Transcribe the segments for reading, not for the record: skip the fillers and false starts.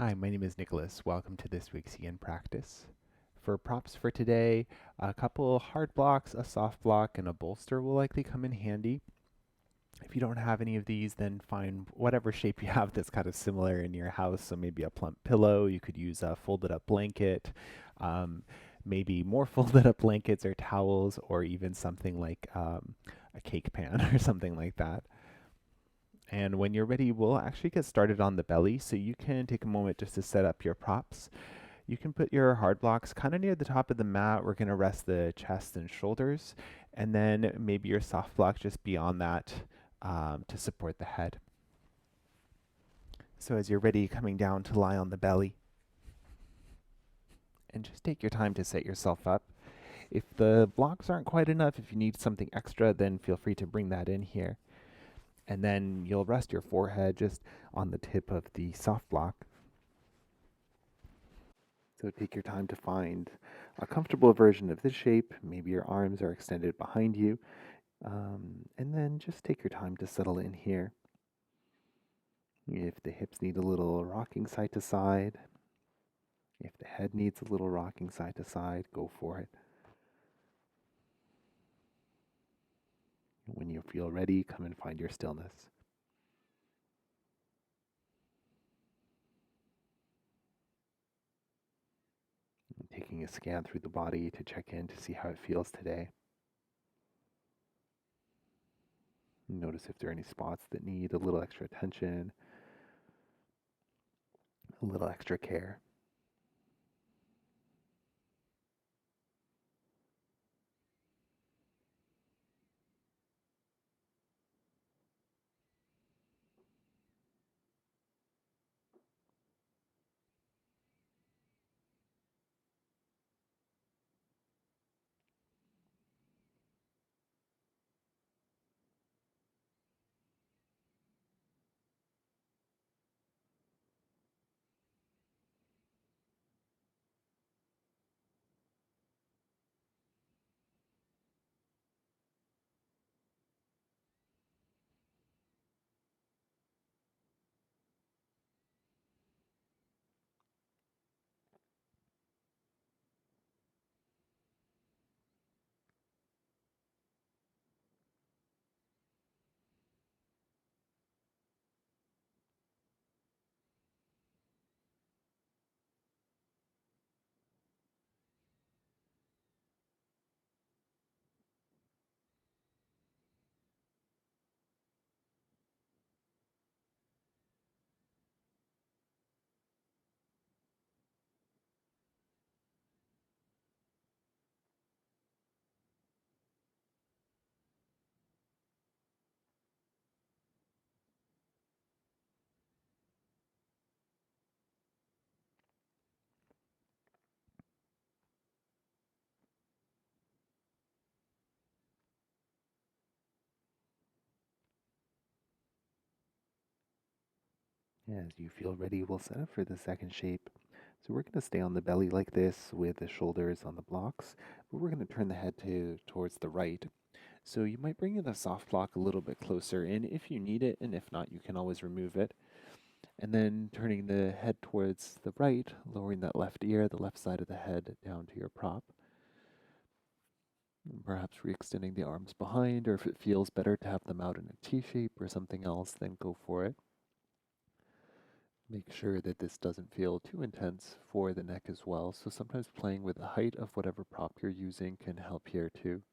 Hi, my name is Nicholas. Welcome to this week's Yin practice. For props for today, a couple hard blocks, a soft block, and a bolster will likely come in handy. If you don't have any of these, then find whatever shape you have that's kind of similar in your house. So maybe a plump pillow, you could use a folded up blanket, um, maybe more folded up blankets or towels, or even something like a cake pan or something like that. And when you're ready, we'll actually get started on the belly. So you can take a moment just to set up your props. You can put your hard blocks kind of near the top of the mat. We're going to rest the chest and shoulders, and then maybe your soft block just beyond that to support the head. So as you're ready, coming down to lie on the belly, and just take your time to set yourself up. If the blocks aren't quite enough, if you need something extra, then feel free to bring that in here. And then you'll rest your forehead just on the tip of the soft block. So take your time to find a comfortable version of this shape. Maybe your arms are extended behind you. And then just take your time to settle in here. If the hips need a little rocking side to side, if the head needs a little rocking side to side, go for it. When you feel ready, come and find your stillness. And taking a scan through the body to check in to see how it feels today. Notice if there are any spots that need a little extra attention, a little extra care. As you feel ready, we'll set up for the second shape. So we're going to stay on the belly like this with the shoulders on the blocks, but we're going to turn the head towards the right. So you might bring in the soft block a little bit closer in if you need it, and if not, you can always remove it. And then turning the head towards the right, lowering that left ear, the left side of the head down to your prop. And perhaps re-extending the arms behind, or if it feels better to have them out in a T shape or something else, then go for it. Make sure that this doesn't feel too intense for the neck as well. So sometimes playing with the height of whatever prop you're using can help here too.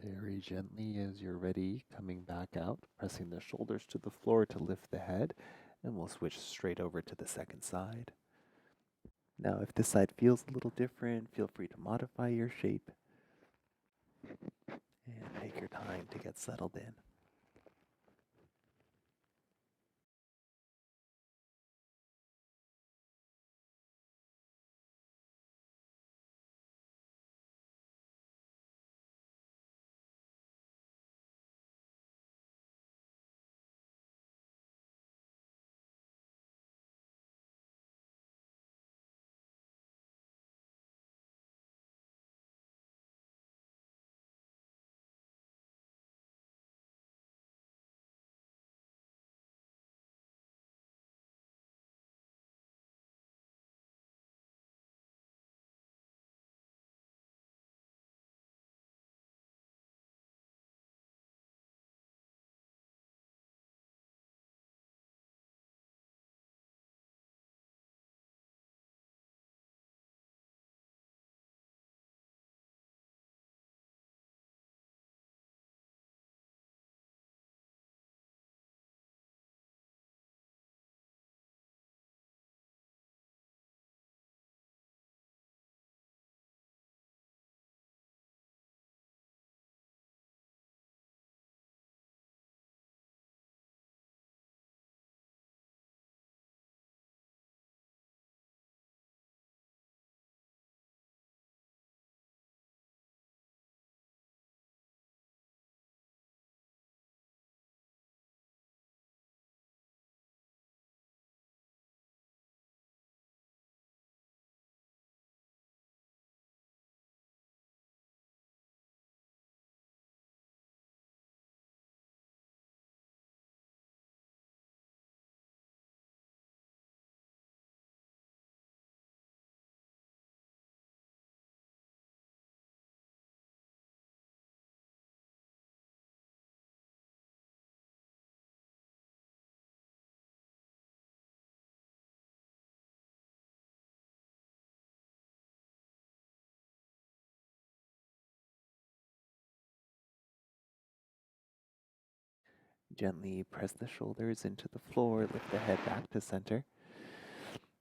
Very gently as you're ready, coming back out, pressing the shoulders to the floor to lift the head, and we'll switch straight over to the second side. Now, if this side feels a little different, feel free to modify your shape and take your time to get settled in. Gently press the shoulders into the floor, lift the head back to center.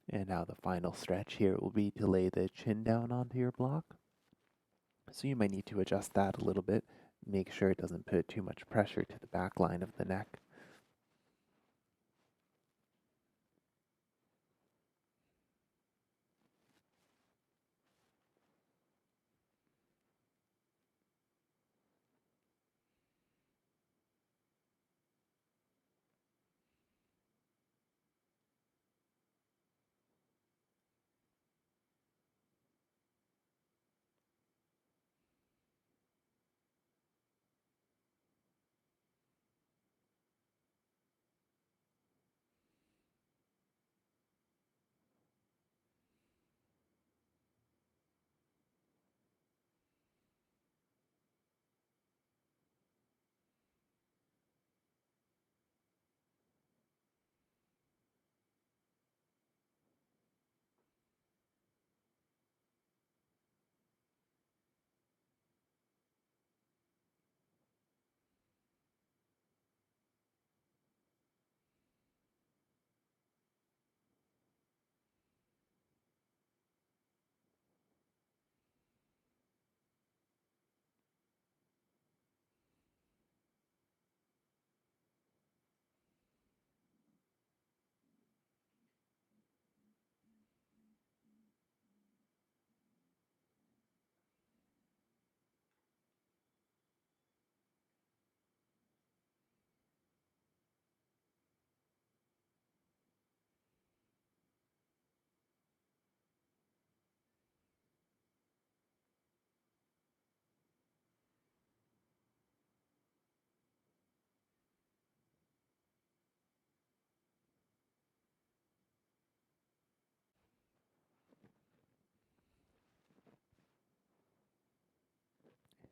And now the final stretch here will be to lay the chin down onto your block. So you might need to adjust that a little bit. Make sure it doesn't put too much pressure to the back line of the neck.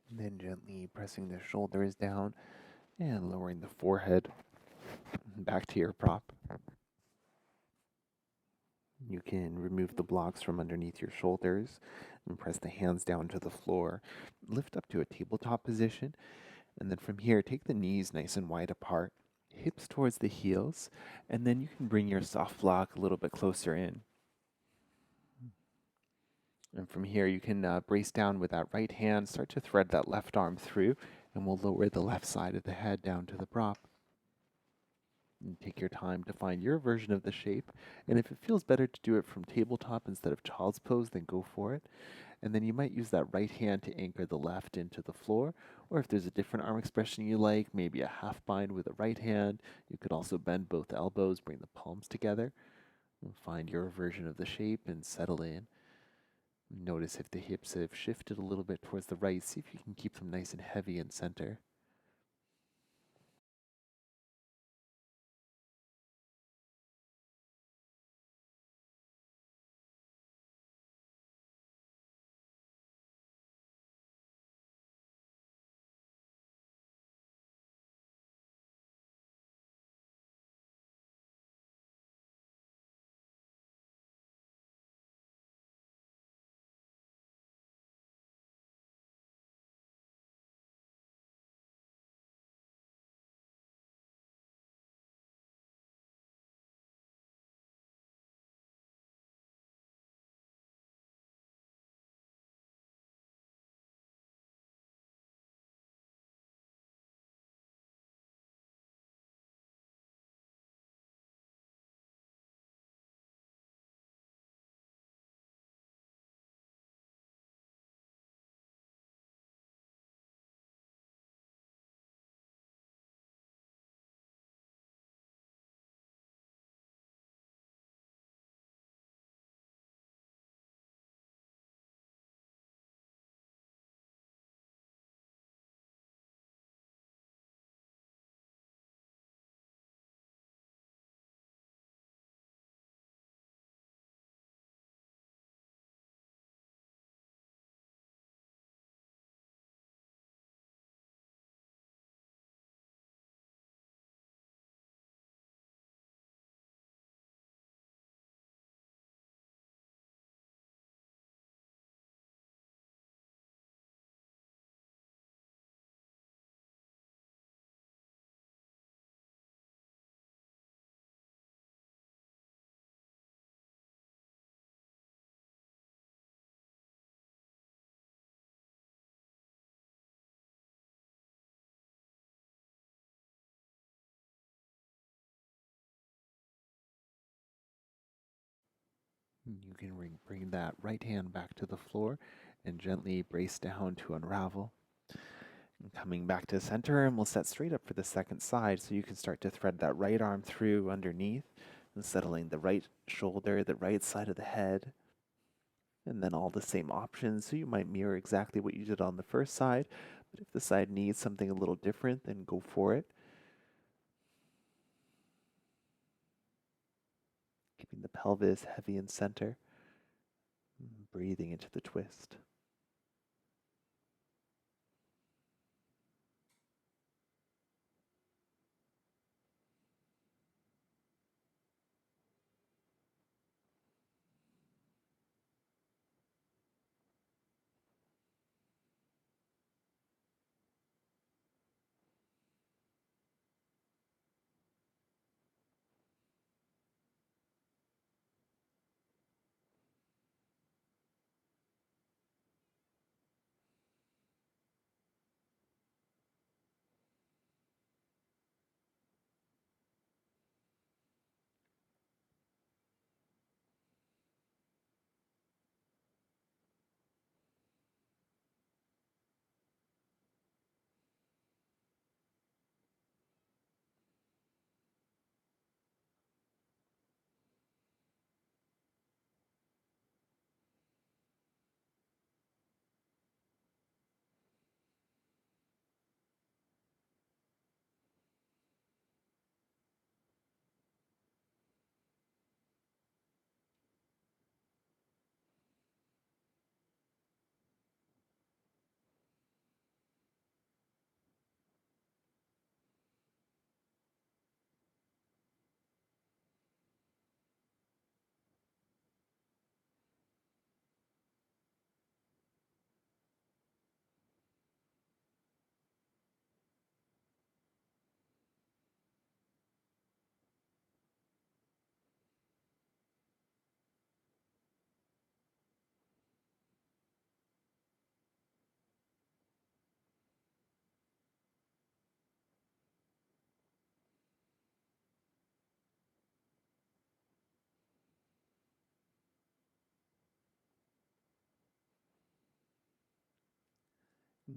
And then gently pressing the shoulders down and lowering the forehead back to your prop. You can remove the blocks from underneath your shoulders and press the hands down to the floor. Lift up to a tabletop position, and then from here, take the knees nice and wide apart, hips towards the heels, and then you can bring your soft block a little bit closer in. And from here, you can brace down with that right hand, start to thread that left arm through, and we'll lower the left side of the head down to the prop. And take your time to find your version of the shape, and if it feels better to do it from tabletop instead of child's pose, then go for it. And then you might use that right hand to anchor the left into the floor, or if there's a different arm expression you like, maybe a half bind with a right hand, you could also bend both elbows, bring the palms together, and find your version of the shape and settle in. Notice if the hips have shifted a little bit towards the right. See if you can keep them nice and heavy in center. You can bring that right hand back to the floor and gently brace down to unravel. And coming back to center, and we'll set straight up for the second side so you can start to thread that right arm through underneath and settling the right shoulder, the right side of the head, and then all the same options. So you might mirror exactly what you did on the first side, but if the side needs something a little different, then go for it. Keeping the pelvis heavy in center, breathing into the twist.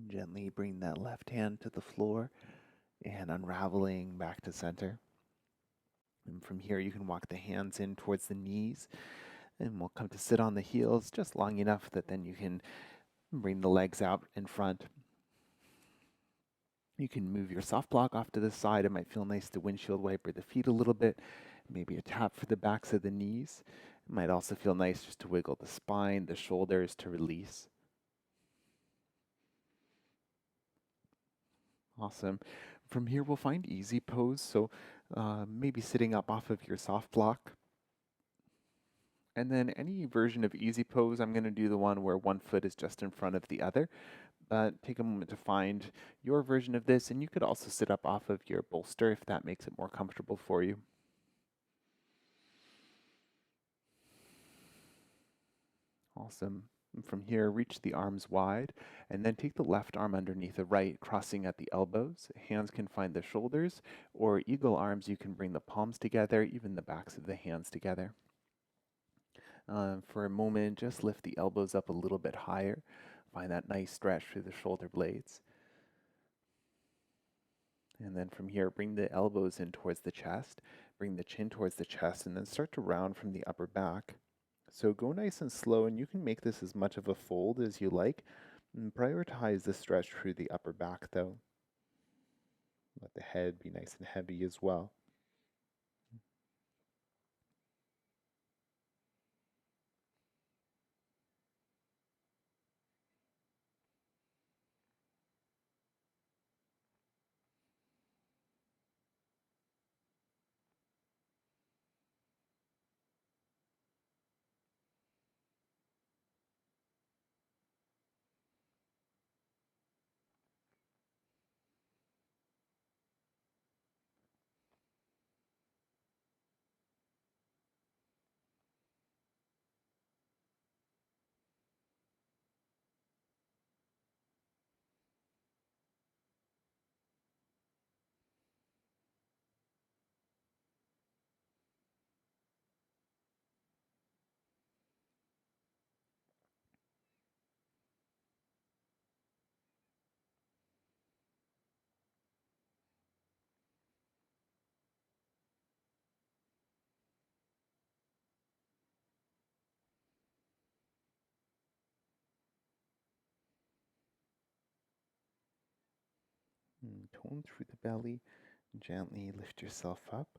Gently bring that left hand to the floor and unraveling back to center. And from here, you can walk the hands in towards the knees, and we'll come to sit on the heels just long enough that then you can bring the legs out in front. You can move your soft block off to the side. It might feel nice to windshield wiper the feet a little bit, maybe a tap for the backs of the knees. It might also feel nice just to wiggle the spine, the shoulders to release. Awesome. From here, we'll find easy pose. So maybe sitting up off of your soft block. And then any version of easy pose, I'm going to do the one where one foot is just in front of the other. Take a moment to find your version of this, and you could also sit up off of your bolster if that makes it more comfortable for you. Awesome. And from here, reach the arms wide, and then take the left arm underneath the right, crossing at the elbows. Hands can find the shoulders, or eagle arms, you can bring the palms together, even the backs of the hands together. For a moment, just lift the elbows up a little bit higher. Find that nice stretch through the shoulder blades. And then from here, bring the elbows in towards the chest, bring the chin towards the chest, and then start to round from the upper back. So go nice and slow, and you can make this as much of a fold as you like. And prioritize the stretch through the upper back, though. Let the head be nice and heavy as well. And tone through the belly. Gently lift yourself up,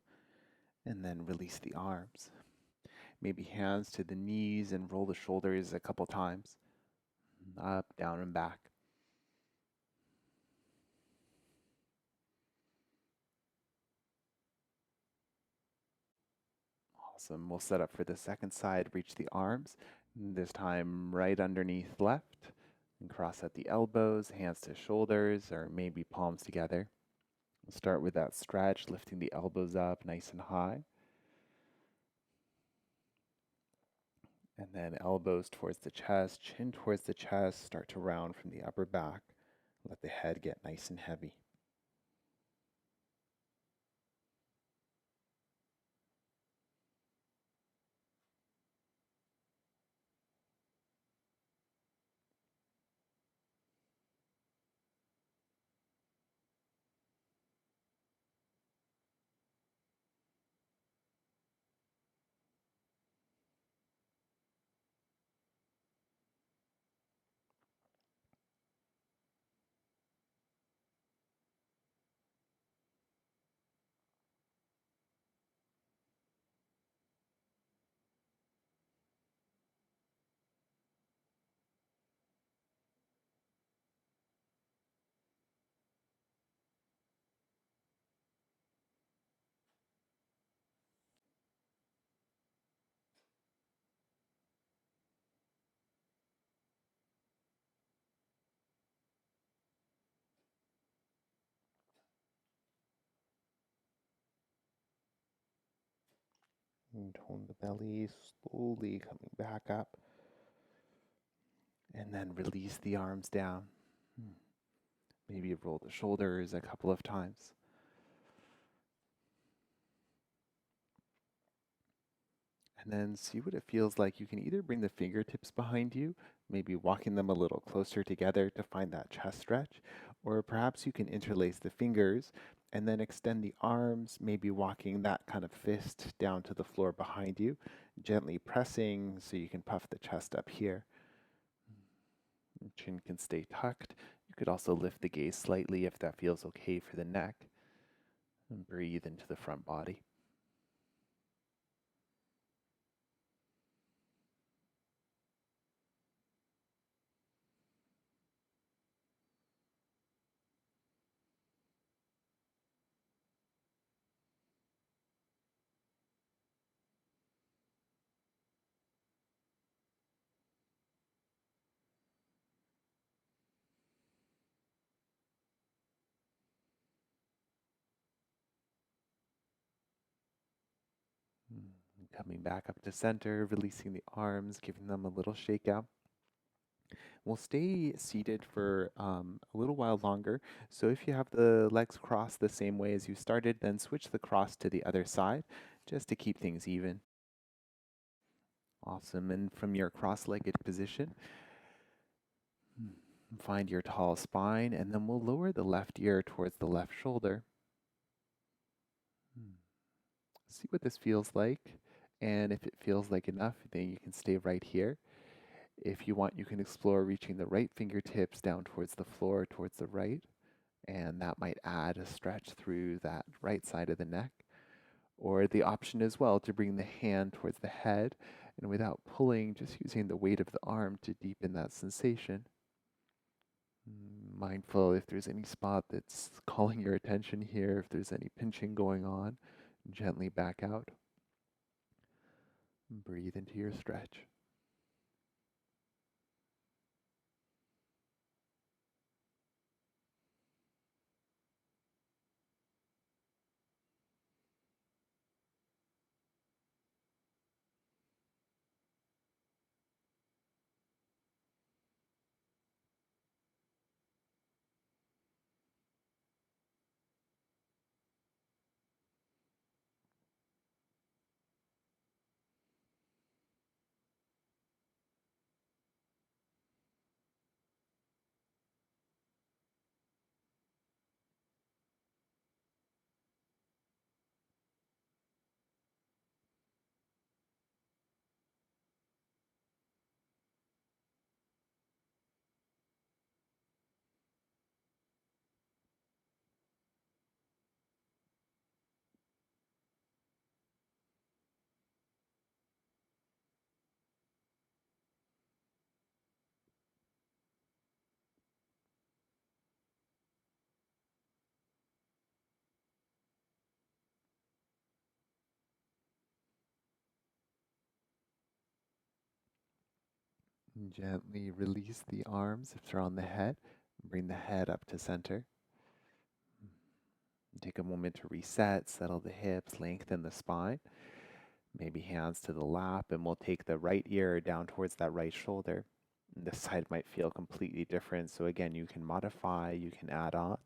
and then release the arms. Maybe hands to the knees and roll the shoulders a couple times. Up, down, and back. Awesome. We'll set up for the second side. Reach the arms. This time right underneath left. And cross at the elbows, hands to shoulders, or maybe palms together. We'll start with that stretch, lifting the elbows up nice and high. And then elbows towards the chest, chin towards the chest. Start to round from the upper back. Let the head get nice and heavy. And tone the belly, slowly coming back up. And then release the arms down. Maybe roll the shoulders a couple of times. And then see what it feels like. You can either bring the fingertips behind you, maybe walking them a little closer together to find that chest stretch, or perhaps you can interlace the fingers and then extend the arms, maybe walking that kind of fist down to the floor behind you, gently pressing so you can puff the chest up here. Chin can stay tucked. You could also lift the gaze slightly if that feels okay for the neck, and breathe into the front body. Coming back up to center, releasing the arms, giving them a little shake out. We'll stay seated for a little while longer. So if you have the legs crossed the same way as you started, then switch the cross to the other side just to keep things even. Awesome. And from your cross-legged position, find your tall spine, and then we'll lower the left ear towards the left shoulder. See what this feels like. And if it feels like enough, then you can stay right here. If you want, you can explore reaching the right fingertips down towards the floor, towards the right, and that might add a stretch through that right side of the neck. Or the option as well to bring the hand towards the head and without pulling, just using the weight of the arm to deepen that sensation. Mindful if there's any spot that's calling your attention here, if there's any pinching going on, gently back out. Breathe into your stretch. Gently release the arms if they're on the head. Bring the head up to center. Take a moment to reset, settle the hips, lengthen the spine. Maybe hands to the lap, and we'll take the right ear down towards that right shoulder. This side might feel completely different, so again, you can modify, you can add on.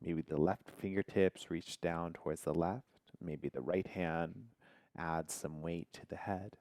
Maybe the left fingertips reach down towards the left. Maybe the right hand adds some weight to the head.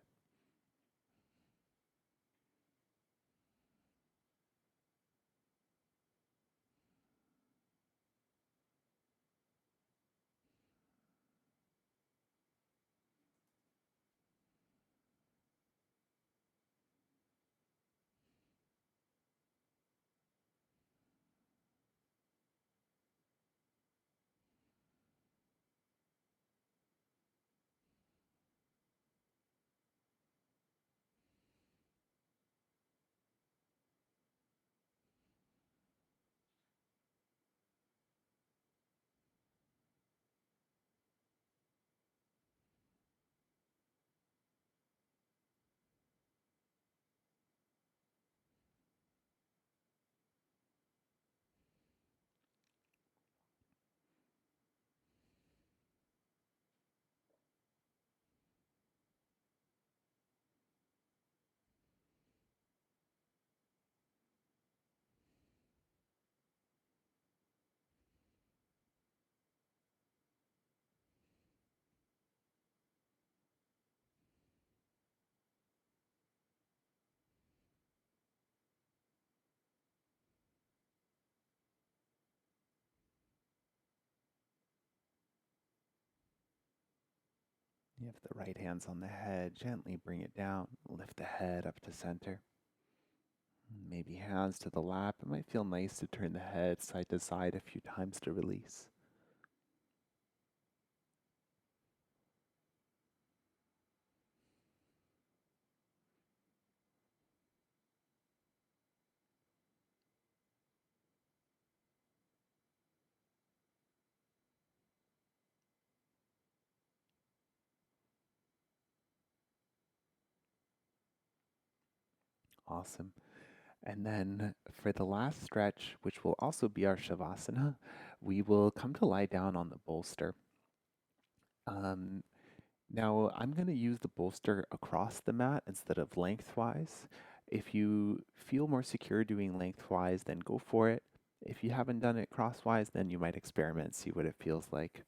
If the right hand's on the head, gently bring it down, lift the head up to center. Maybe hands to the lap. It might feel nice to turn the head side to side a few times to release. Awesome. And then for the last stretch, which will also be our Shavasana, we will come to lie down on the bolster. Um, Now, I'm going to use the bolster across the mat instead of lengthwise. If you feel more secure doing lengthwise, then go for it. If you haven't done it crosswise, then you might experiment and see what it feels like.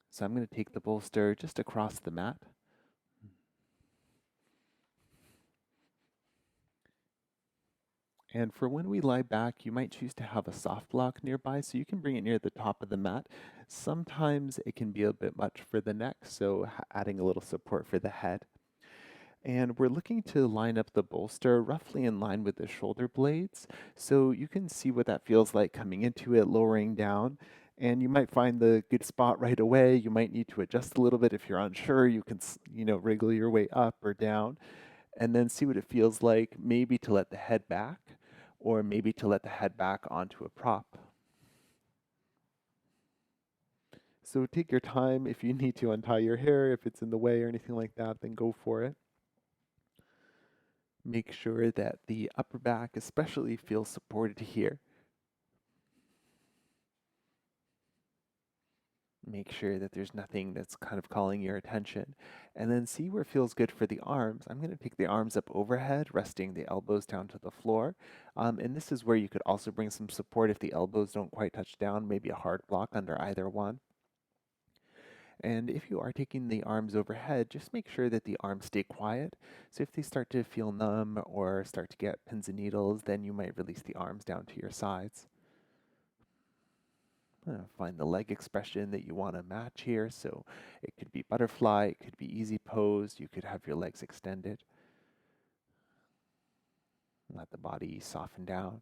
So I'm going to take the bolster just across the mat. And for when we lie back, you might choose to have a soft block nearby, so you can bring it near the top of the mat. Sometimes it can be a bit much for the neck, so adding a little support for the head. And we're looking to line up the bolster roughly in line with the shoulder blades. So you can see what that feels like coming into it, lowering down. And you might find the good spot right away. You might need to adjust a little bit if you're unsure. You can, wriggle your way up or down and then see what it feels like, maybe to let the head back or maybe to let the head back onto a prop. So take your time. If you need to untie your hair, if it's in the way or anything like that, then go for it. Make sure that the upper back especially feels supported here. Make sure that there's nothing that's kind of calling your attention. And then see where it feels good for the arms. I'm going to take the arms up overhead, resting the elbows down to the floor. And this is where you could also bring some support if the elbows don't quite touch down, maybe a hard block under either one. And if you are taking the arms overhead, just make sure that the arms stay quiet. So if they start to feel numb or start to get pins and needles, then you might release the arms down to your sides. Find the leg expression that you want to match here. So it could be butterfly, it could be easy pose, you could have your legs extended. Let the body soften down.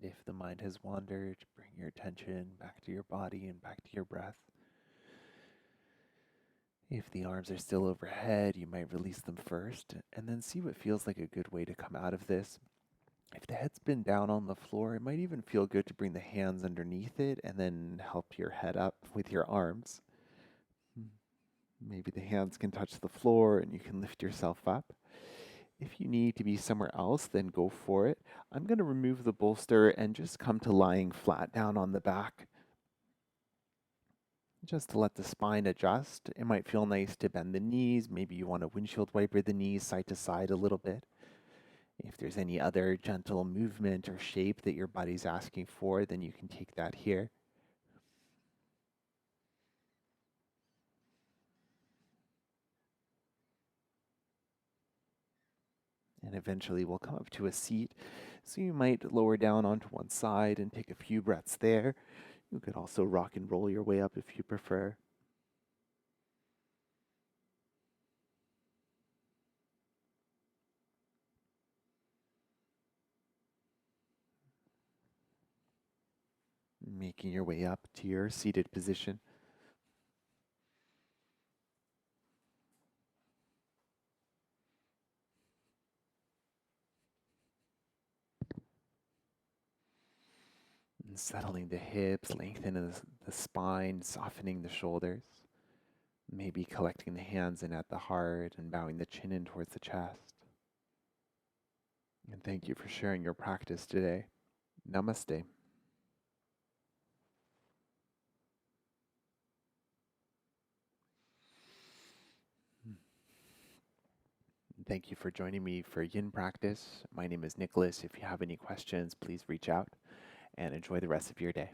And if the mind has wandered, bring your attention back to your body and back to your breath. If the arms are still overhead, you might release them first and then see what feels like a good way to come out of this. If the head's been down on the floor, it might even feel good to bring the hands underneath it and then help your head up with your arms. Maybe the hands can touch the floor and you can lift yourself up. If you need to be somewhere else, then go for it. I'm going to remove the bolster and just come to lying flat down on the back, just to let the spine adjust. It might feel nice to bend the knees. Maybe you want to windshield wiper the knees side to side a little bit. If there's any other gentle movement or shape that your body's asking for, then you can take that here. And eventually we'll come up to a seat. So you might lower down onto one side and take a few breaths there. You could also rock and roll your way up if you prefer. Making your way up to your seated position. And settling the hips, lengthening the spine, softening the shoulders. Maybe collecting the hands in at the heart and bowing the chin in towards the chest. And thank you for sharing your practice today. Namaste. Thank you for joining me for Yin practice. My name is Nicholas. If you have any questions, please reach out and enjoy the rest of your day.